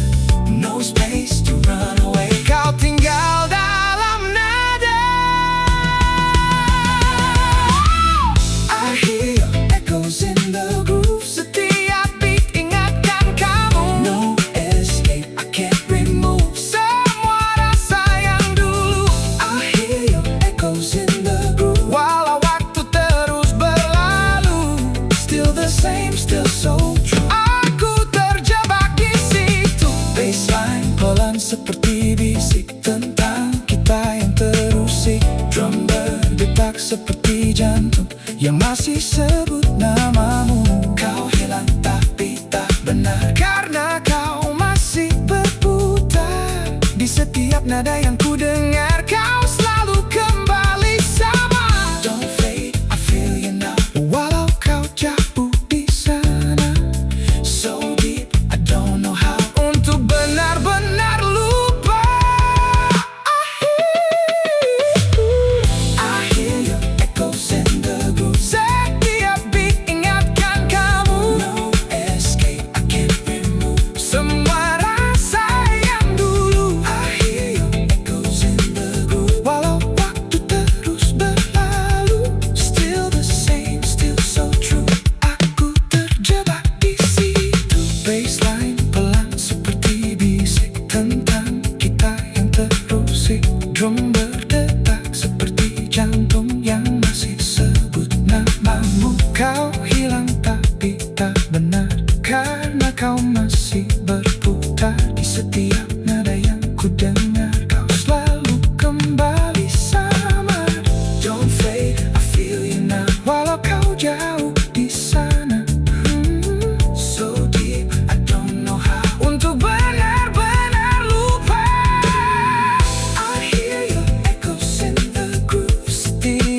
No space to run away, kau tinggal dalam nada. I hear your echoes in the groove, setiap beat ingatkan kamu. No escape, I can't remove semua rasa yang dulu. I hear your echoes in the groove, walau waktu terus berlalu. Still the same, still so true. Aku terjebak di situ. Bassline pelan seperti bisik tentang kita yang terusik. Drum berdetak seperti jantung yang masih sebut namamu. Kau hilang tapi tak benar, karena kau masih berputar di setiap nada yang ku dengar. Kau selalu kembali sama. Don't fade, I feel you now. Walau kau jauh di sana, so deep, I don't know how untuk benar-benar lupa. I hear your echoes in the groove, setiap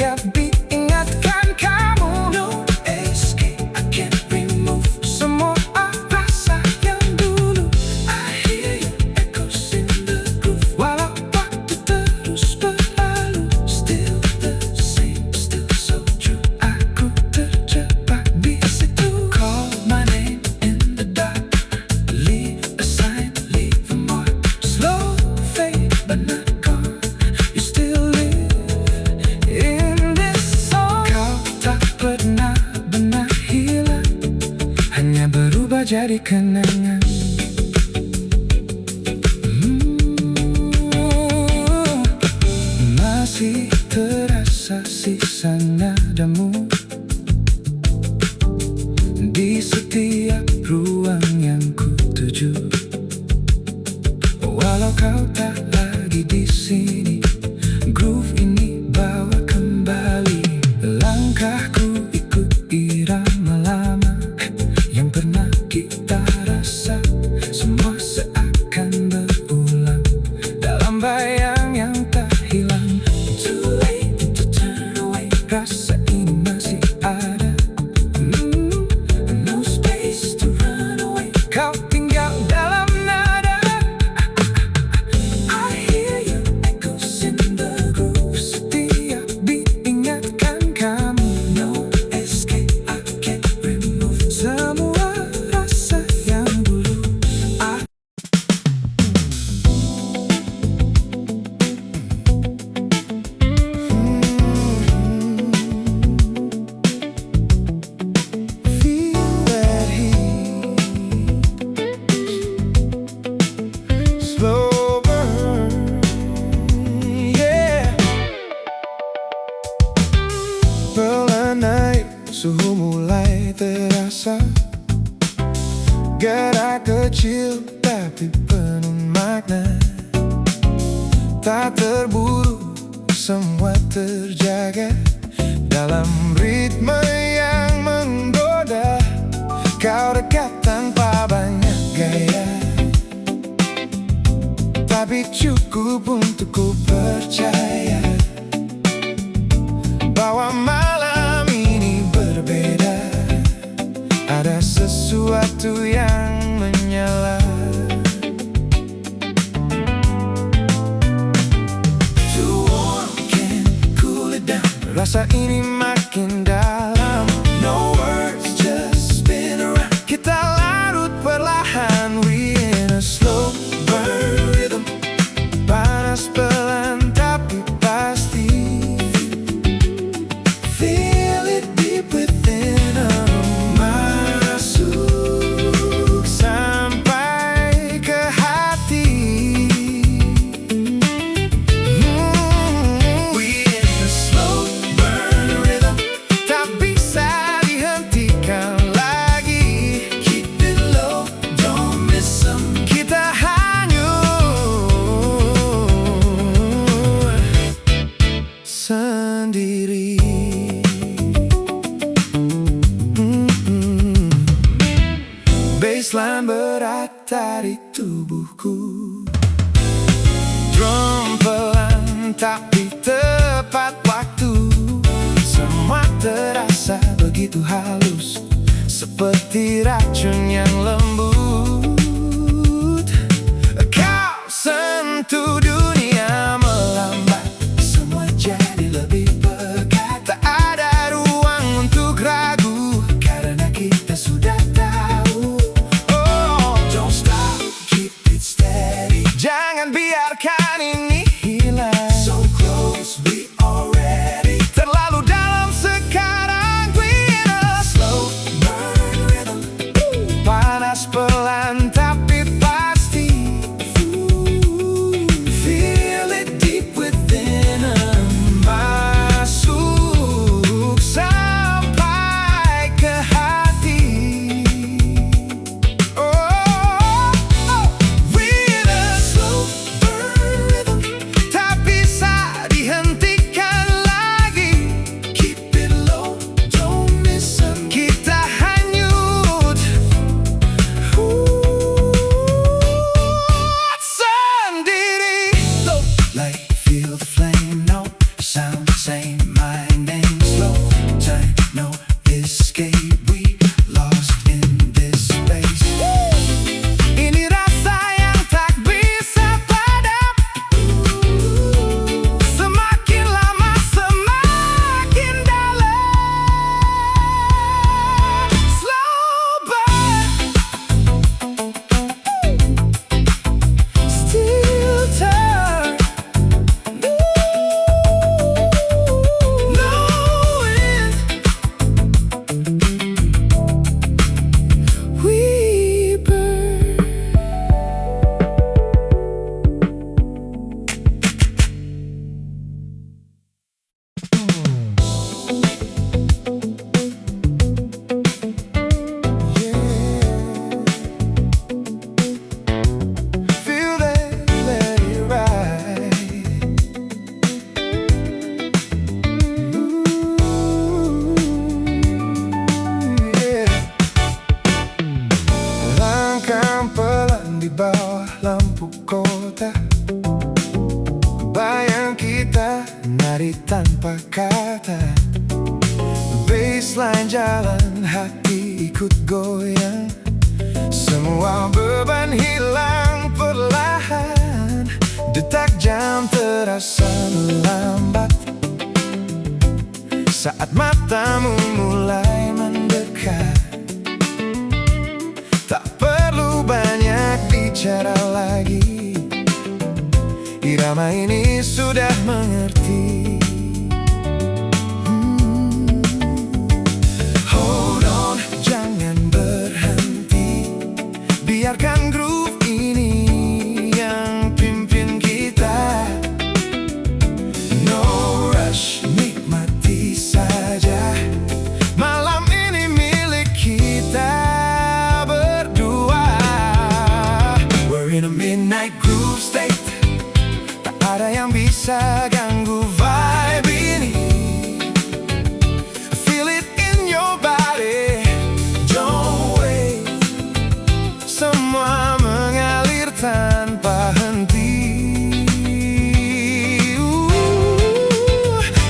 Setiap beat ingatkan kamu. No escape, I can't remove semua rasa yang dulu. I hear you echoes in the groove. Walau waktu terus berlalu, still the same, still so true. Aku terjebak di situ. Call my name in the dark, leave a sign, leave a mark. Slow fade but not gone, you still live in this song. Kau tak pernah hilang, hanya berubah jadi kenangan. Masih terasa sisa nadamu di setiap ruang yang ku tuju. Walau kau tak lagi di sini, groove ini bawa kembali langkahku, ikut irama lama yang pernah kita rasa. Semua seakan berulang dalam bayang yang tak hilang. Too late to turn away, rasa ini masih ada. No space to run away, kau tinggal dalam nada. I hear you echoes in the groove. Setiap beat ingatkan kamu. No escape, I can't remove semua rasa yang dulu. Feel that heat, slow burn, yeah. Pelan naik, suhu mulai terasa. Gerak kecil tapi penuh makna. Tak terburu, semua terjaga dalam ritme yang menggoda. Kau dekat tanpa banyak gaya, tapi cukup untuk ku percaya bahwa malam ini berbeda. Ada sesuatu yang menyala. Too warm, can't cool it down. Rasa ini makin dalam. No words, just spin around. Kita larut perlahan, we in a slow burn rhythm. Panas pelan tapi pasti. Feel it deep within, masuk sampai ke hati. We in a slow burn rhythm, tak bisa dihentikan lagi. Keep it low, don't miss them. Kita hanyut sendiri. Baseline berata di tubuhku. Drum pelan tapi tepat waktu. Semua terasa begitu halus, seperti racun yang lembut. Kau sentuh dunia melambat, semua jadi lebih pekat. Tak ada ruang untuk ragu, karena kita sudah tahu. Oh, don't stop, keep it steady. Jangan biarkan ini hilang. So close, we already. Terlalu dalam sekarang, we in a slow burn rhythm. Panas baseline jalan, hati ikut goyang. Semua beban hilang perlahan. Detak jam terasa lambat saat matamu mulai mendekat. Tak perlu banyak bicara lagi, irama ini sudah mengerti. Hold on, jangan berhenti. Biarkan groove ini yang pimpin kita. No rush, nikmati saja. Malam ini milik kita berdua. We're in a midnight groove state. Tak ada yang bisa ganggu vibe ini. Feel it in your body. Don't wait. Semua mengalir tanpa henti.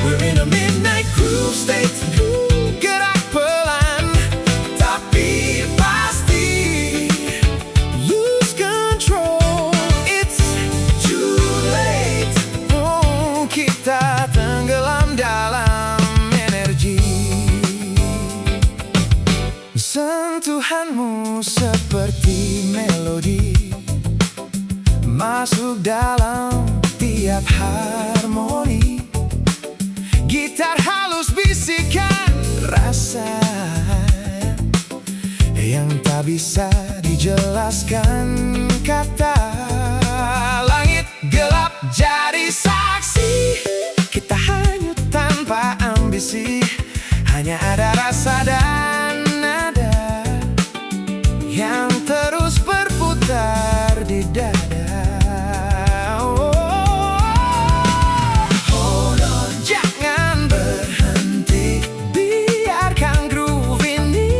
We're in a midnight groove state. Gerak pelan tapi pasti. Lose control, it's too late. Oh, kita tenggelam dalam energi. Sentuhanmu seperti melodi, masuk dalam tiap harmoni. Gitar halus bisikan rasa yang tak bisa dijelaskan kata. Langit gelap jadi saksi, kita hanyut tanpa ambisi. Hanya ada rasa dan nada yang terus berputar di dada. Hold on, jangan berhenti. Biarkan groove ini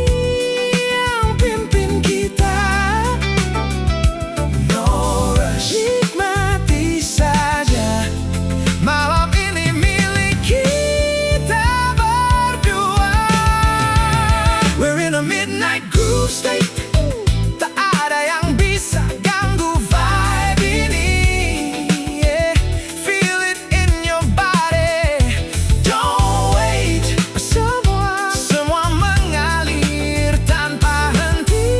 yang pimpin kita. No rush, nikmati saja. Malam ini milik kita berdua. We're in a midnight groove state. Tak ada yang bisa ganggu vibe ini. Yeah. Feel it in your body. Don't wait. Semua mengalir tanpa henti.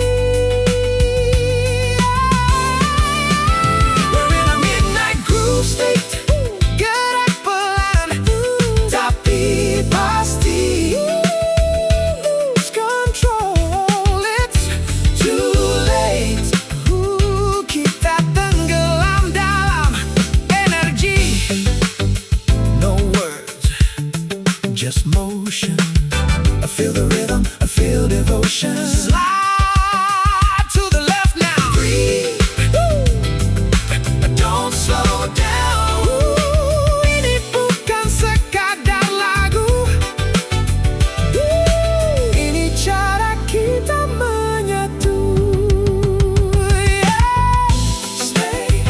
We're in a midnight groove state. Gerak pelan tapi pasti. Lose control, it's too late. Kita tenggelam dalam energi. No words, just motion. I feel the rhythm, I feel devotion. Slide to the left now. Breathe. Don't slow down. Ini bukan sekadar lagu. Ini cara kita menyatu. Yeah. Stay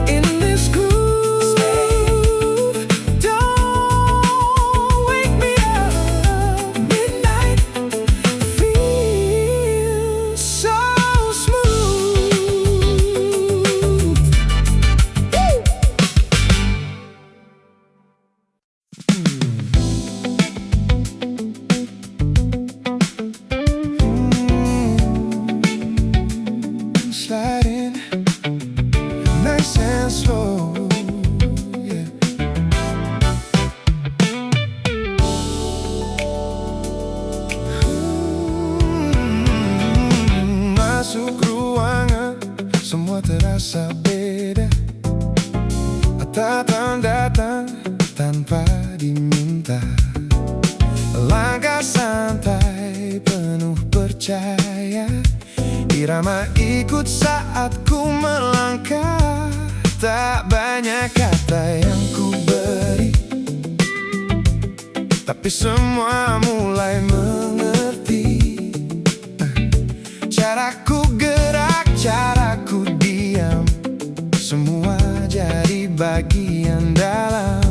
in this groove. Don't wake me up. Midnight feels so smooth. Slide in, nice and slow. Yeah. Masuk ruangan, semua terasa beda. Datang tanpa diminta. Langkah santai penuh percaya. Irama ikut saat ku melangkah. Tak banyak kata yang ku beri, tapi semua mulai mengerti. Caraku gerak, caraku diam, semua jadi bagian dalam.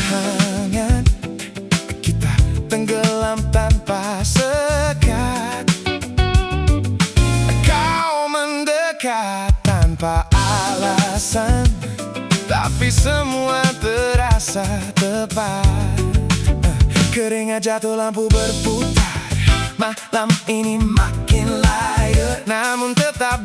hangat, kita tenggelam tanpa sekat. Kau mendekat tanpa alasan, tapi semua terasa tepat. Keringat jatuh, lampu berputar, malam ini makin layar, namun tetap